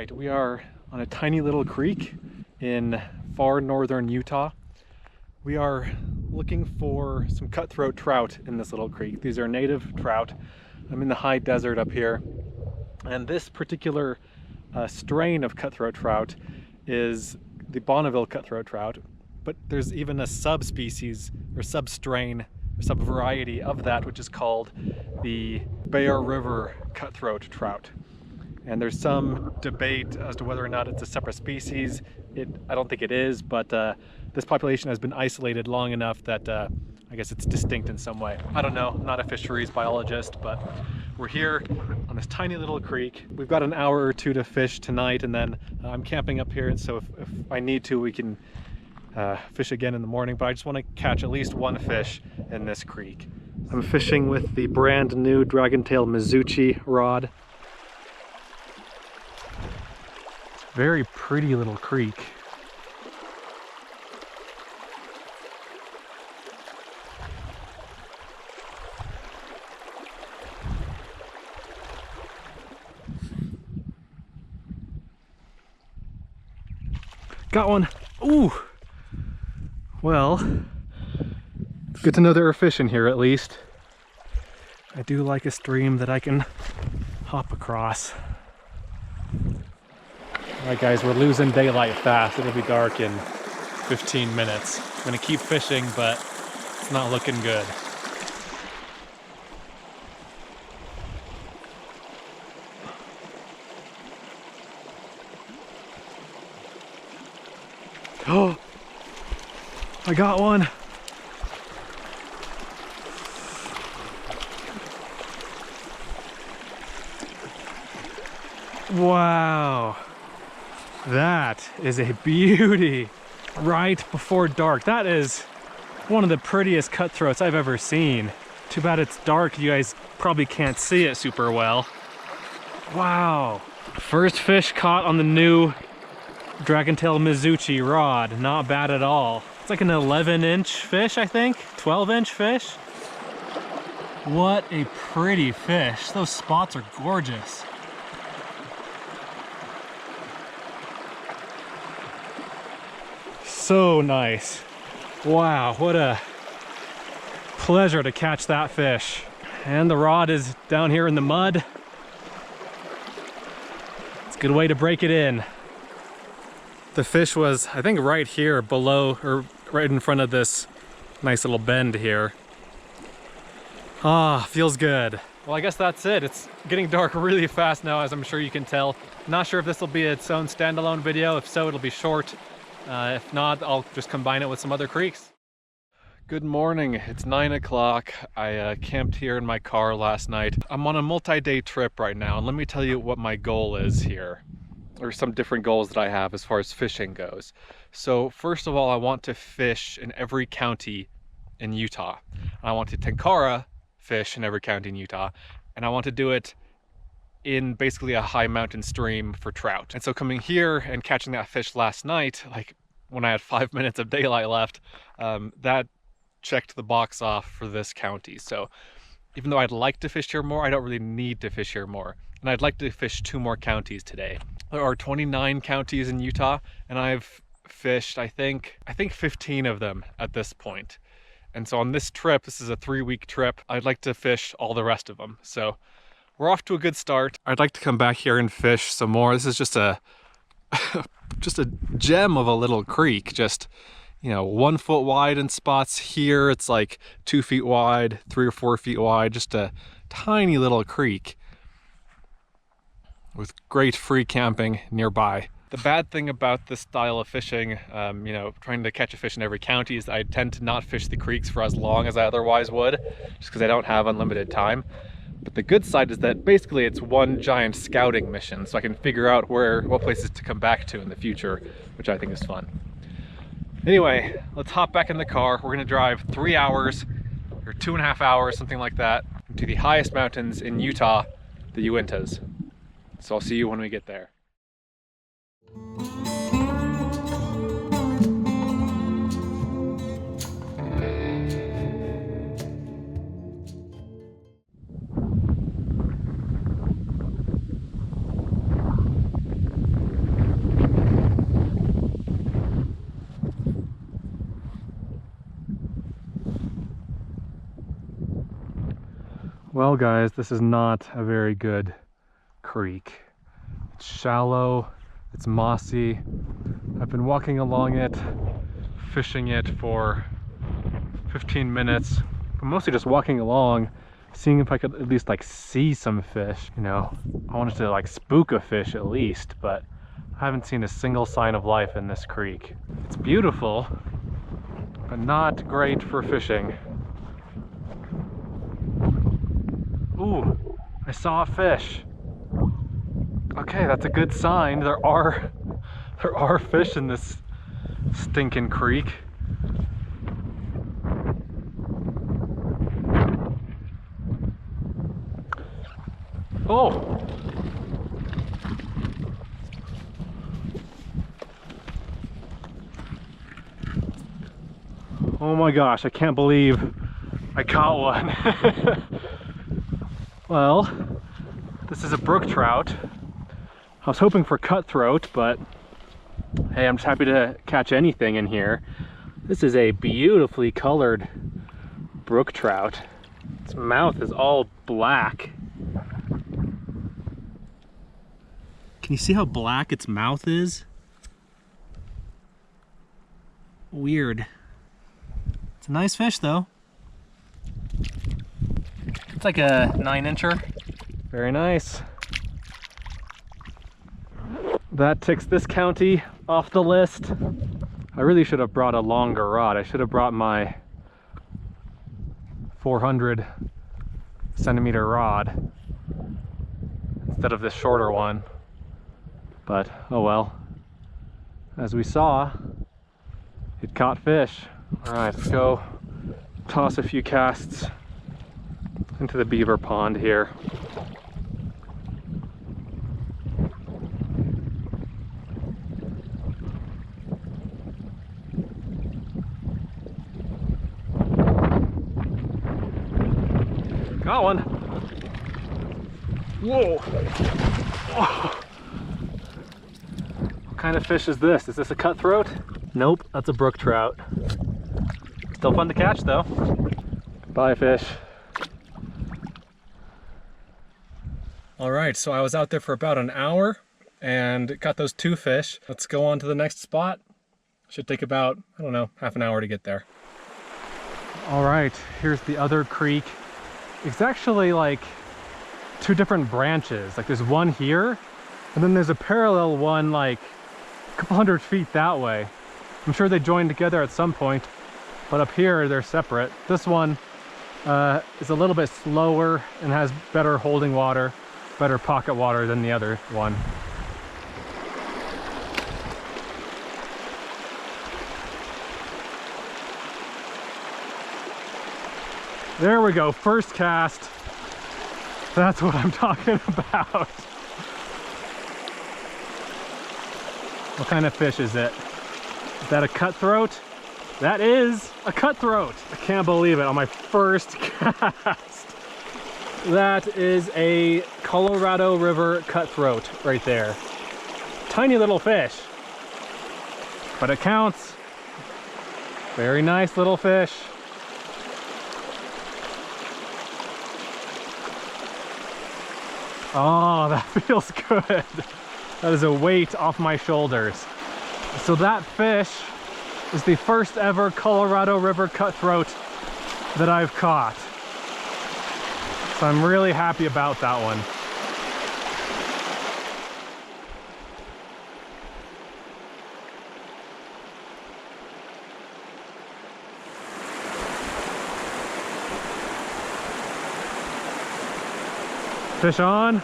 right, we are on a tiny little creek in far northern Utah. We are looking for some cutthroat trout in this little creek. These are native trout. I'm in the high desert up here, and this particular strain of cutthroat trout is the Bonneville cutthroat trout, but there's even a subspecies or substrain or subvariety of that which is called the Bear River cutthroat trout. And there's some debate as to whether or not it's a separate species. I don't think it is, but this population has been isolated long enough that I guess it's distinct in some way. I don't know, I'm not a fisheries biologist, but we're here on this tiny little creek. We've got an hour or two to fish tonight, and then I'm camping up here, and so if I need to, we can fish again in the morning, but I just want to catch at least one fish in this creek. I'm fishing with the brand new Dragontail Mizuchi rod. Very pretty little creek. Got one. Ooh. Well, it's good to know there are fish in here at least. I do like a stream that I can hop across. Alright guys, we're losing daylight fast. It'll be dark in 15 minutes. I'm gonna keep fishing, but it's not looking good. Oh, I got one. Wow. That is a beauty right before dark. That is one of the prettiest cutthroats I've ever seen. Too bad it's dark. You guys probably can't see it super well. Wow. First fish caught on the new Dragontail Mizuchi rod. Not bad at all. It's like an 11-inch fish, I think. 12-inch fish. What a pretty fish. Those spots are gorgeous. So nice. Wow, what a pleasure to catch that fish. And the rod is down here in the mud. It's a good way to break it in. The fish was, I think, right here below, or right in front of this nice little bend here. Ah, feels good. Well, I guess that's it. It's getting dark really fast now, as I'm sure you can tell. Not sure if this will be its own standalone video. If so, it'll be short. If not, I'll just combine it with some other creeks. Good morning, it's 9 o'clock. I camped here in my car last night. I'm on a multi-day trip right now, and let me tell you what my goal is here. Or some different goals that I have as far as fishing goes. So first of all, I want to fish in every county in Utah. I want to Tenkara fish in every county in Utah, and I want to do it in basically a high mountain stream for trout. And so coming here and catching that fish last night, like when I had 5 minutes of daylight left, that checked the box off for this county. So even though I'd like to fish here more, I don't really need to fish here more. And I'd like to fish 2 more counties today. There are 29 counties in Utah, and I've fished, I think 15 of them at this point. And so on this trip, this is a 3-week trip, I'd like to fish all the rest of them. So we're off to a good start. I'd like to come back here and fish some more. This is just a just a gem of a little creek. Just, you know, 1 foot wide in spots. Here it's like 2 feet wide, 3 or 4 feet wide. Just a tiny little creek with great free camping nearby. The bad thing about this style of fishing, you know, trying to catch a fish in every county, is that I tend to not fish the creeks for as long as I otherwise would, just because I don't have unlimited time. But the good side is that basically it's one giant scouting mission, so I can figure out what places to come back to in the future, which I think is fun. Anyway, let's hop back in the car. We're gonna drive 3 hours, or 2.5 hours, something like that, to the highest mountains in Utah, the Uintas. So I'll see you when we get there. Well guys, this is not a very good creek. It's shallow, it's mossy. I've been walking along it, fishing it for 15 minutes, but mostly just walking along, seeing if I could at least like see some fish. You know, I wanted to like spook a fish at least, but I haven't seen a single sign of life in this creek. It's beautiful, but not great for fishing. Ooh, I saw a fish. Okay, that's a good sign. There are fish in this stinking creek. Oh! Oh my gosh, I can't believe I caught one. Well, this is a brook trout. I was hoping for cutthroat, but hey, I'm just happy to catch anything in here. This is a beautifully colored brook trout. Its mouth is all black. Can you see how black its mouth is? Weird. It's a nice fish though. It's like a 9-incher. Very nice. That ticks this county off the list. I really should have brought a longer rod. I should have brought my 400 centimeter rod instead of this shorter one. But oh well. As we saw, it caught fish. All right, let's go toss a few casts into the beaver pond here. Got one. Whoa. Oh. What kind of fish is this? Is this a cutthroat? Nope, that's a brook trout. Still fun to catch though. Bye fish. All right, so I was out there for about an hour and got those 2 fish. Let's go on to the next spot. Should take about, I don't know, half an hour to get there. All right, here's the other creek. It's actually like 2 different branches. Like there's one here, and then there's a parallel one like a couple hundred feet that way. I'm sure they joined together at some point, but up here they're separate. This one is a little bit slower and has better holding water, better pocket water than the other one. There we go, first cast. That's what I'm talking about. What kind of fish is it? Is that a cutthroat? That is a cutthroat. I can't believe it on my first cast. That is a Colorado River cutthroat right there. Tiny little fish, but it counts. Very nice little fish. Oh, that feels good. That is a weight off my shoulders. So that fish is the first ever Colorado River cutthroat that I've caught. So I'm really happy about that one. Fish on.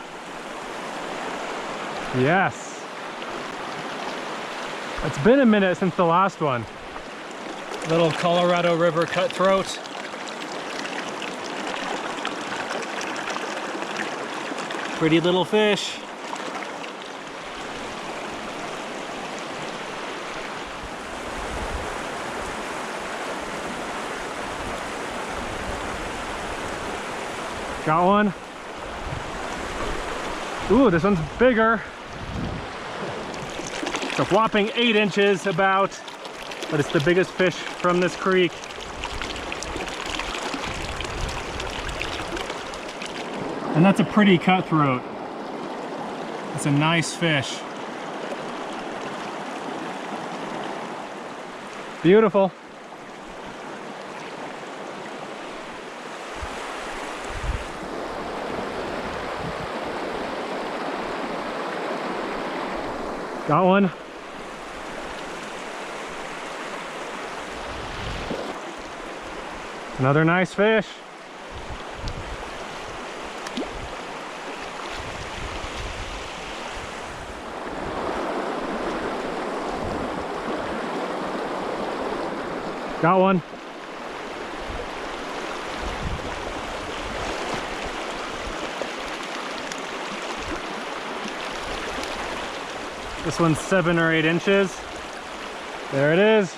Yes. It's been a minute since the last one. Little Colorado River cutthroat. Pretty little fish. Got one. Ooh, this one's bigger. It's a whopping 8 inches about, but it's the biggest fish from this creek. And that's a pretty cutthroat. It's a nice fish. Beautiful. Got one. Another nice fish. Got one. This one's 7 or 8 inches. There it is.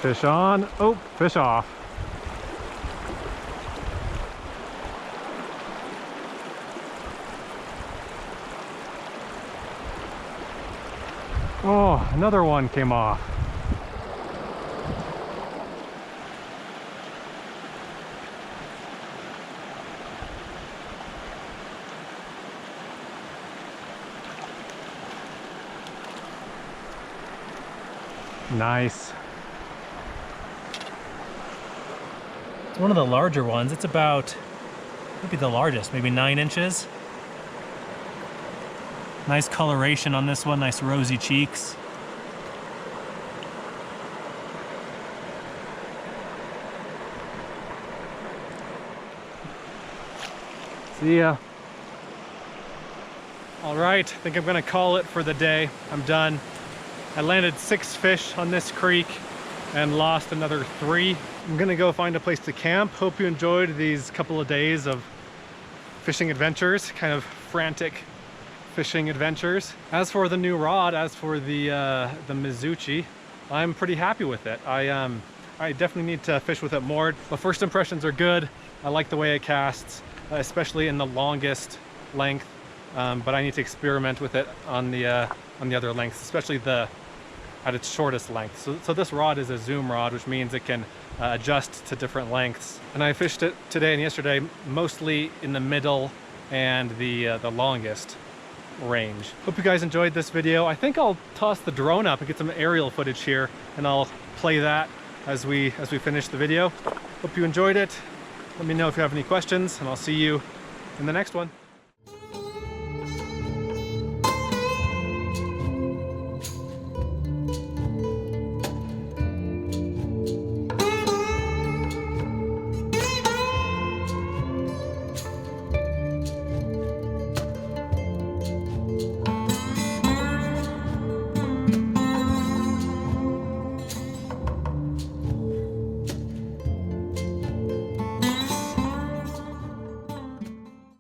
Fish on. Oh, fish off. Oh, another one came off. Nice. It's one of the larger ones. It's about, maybe the largest, maybe 9 inches. Nice coloration on this one, nice rosy cheeks. See ya. All right, I think I'm gonna call it for the day. I'm done. I landed 6 fish on this creek and lost another 3. I'm gonna go find a place to camp. Hope you enjoyed these couple of days of fishing adventures, kind of frantic fishing adventures. As for the new rod, as for the Mizuchi, I'm pretty happy with it. I definitely need to fish with it more. But first impressions are good. I like the way it casts, especially in the longest length. But I need to experiment with it on the other lengths, especially at its shortest length. So this rod is a zoom rod, which means it can adjust to different lengths. And I fished it today and yesterday mostly in the middle and the longest range. Hope you guys enjoyed this video. I think I'll toss the drone up and get some aerial footage here, and I'll play that as we finish the video. Hope you enjoyed it. Let me know if you have any questions, and I'll see you in the next one.